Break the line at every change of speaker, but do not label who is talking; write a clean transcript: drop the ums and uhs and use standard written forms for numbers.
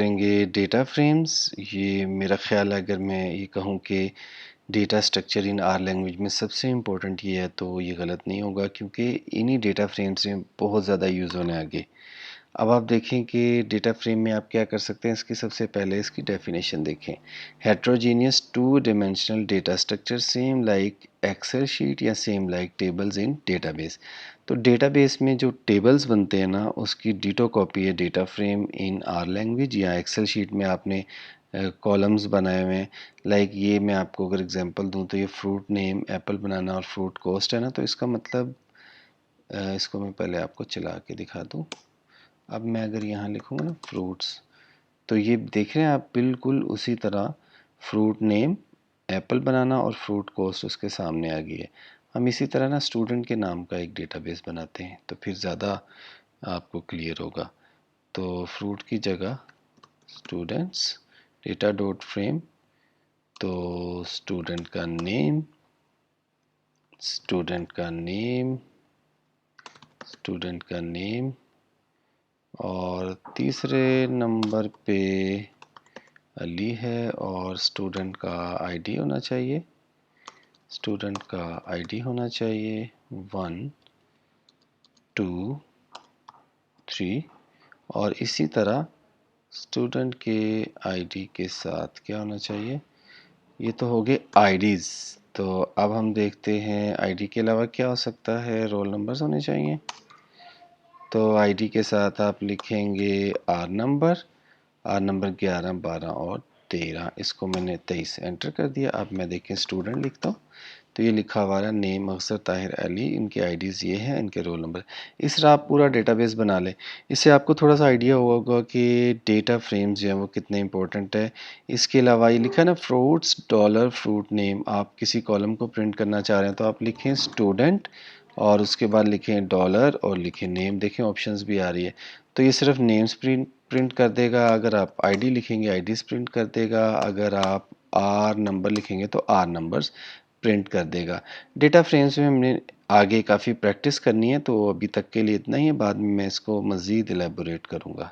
کریں گے data frames. یہ میرا خیال ہے اگر میں یہ کہوں کہ data structure in R language میں سب سے امپورٹنٹ یہ ہے تو یہ غلط نہیں ہوگا، کیونکہ انہی ڈیٹا فریم سے بہت زیادہ یوز ہونے آگے. اب آپ دیکھیں کہ ڈیٹا فریم میں آپ کیا کر سکتے ہیں. اس کی سب سے پہلے اس کی ڈیفینیشن دیکھیں. Heterogeneous two dimensional data structure same like Excel sheet یا same like tables in database. تو ڈیٹا بیس میں جو ٹیبلز بنتے ہیں نا، اس کی ڈیٹو کاپی ہے data frame in R language. یا ایکسل شیٹ میں آپ نے کالمز بنائے ہوئے ہیں. لائک یہ میں آپ کو اگر اگزامپل دوں تو یہ فروٹ نیم ایپل بنانا اور فروٹ کوسٹ ہے نا. تو اس کا مطلب اس کو میں پہلے آپ کو چلا کے دکھا دوں. اب میں اگر یہاں لکھوں گا نا فروٹس، تو یہ دیکھ رہے ہیں آپ بالکل اسی طرح فروٹ نیم ایپل بنانا اور فروٹ کوسٹ اس کے سامنے آ گئی ہے. ہم اسی طرح نا اسٹوڈنٹ کے نام کا ایک ڈیٹا بیس بناتے ہیں تو پھر زیادہ آپ کو کلیئر ہوگا. تو فروٹ کی جگہ اسٹوڈنٹس ڈیٹا ڈاٹ فریم، تو اسٹوڈنٹ کا نیم اسٹوڈنٹ کا نیم اور تیسرے نمبر پہ علی ہے اور اسٹوڈنٹ کا آئی ڈی ہونا چاہیے. 1 2 3. اور اسی طرح اسٹوڈنٹ کے آئی ڈی کے ساتھ کیا ہونا چاہیے. یہ تو ہو گئے آئی ڈیز. تو اب ہم دیکھتے ہیں آئی ڈی کے علاوہ کیا ہو سکتا ہے. رول نمبرز ہونے چاہیے. تو آئی ڈی کے ساتھ آپ لکھیں گے آر نمبر 11 12 اور 13. اس کو میں نے 23 انٹر کر دیا. اب میں دیکھیں اسٹوڈنٹ لکھتا ہوں تو یہ لکھا ہوا ہے نیم اکثر طاہر علی، ان کے آئی ڈیز یہ ہیں، ان کے رول نمبر. اس طرح آپ پورا ڈیٹا بیس بنا لیں. اس سے آپ کو تھوڑا سا آئیڈیا ہوگا کہ ڈیٹا فریمز جو ہیں وہ کتنے امپورٹنٹ ہے. اس کے علاوہ یہ لکھا ہے نا فروٹس ڈالر فروٹ نیم. آپ کسی کالم کو پرنٹ کرنا چاہ رہے ہیں تو آپ لکھیں اسٹوڈنٹ اور اس کے بعد لکھیں ڈالر اور لکھیں نیم. دیکھیں آپشنز بھی آ رہی ہے. تو یہ صرف نیمز پرنٹ کر دے گا. اگر آپ آئی ڈی لکھیں گے آئی ڈیز پرنٹ کر دے گا. اگر آپ آر نمبر لکھیں گے تو آر نمبرز پرنٹ کر دے گا. ڈیٹا فریمز میں ہم نے آگے کافی پریکٹس کرنی ہے، تو ابھی تک کے لیے اتنا ہی ہے. بعد میں اس کو مزید الیبوریٹ کروں گا.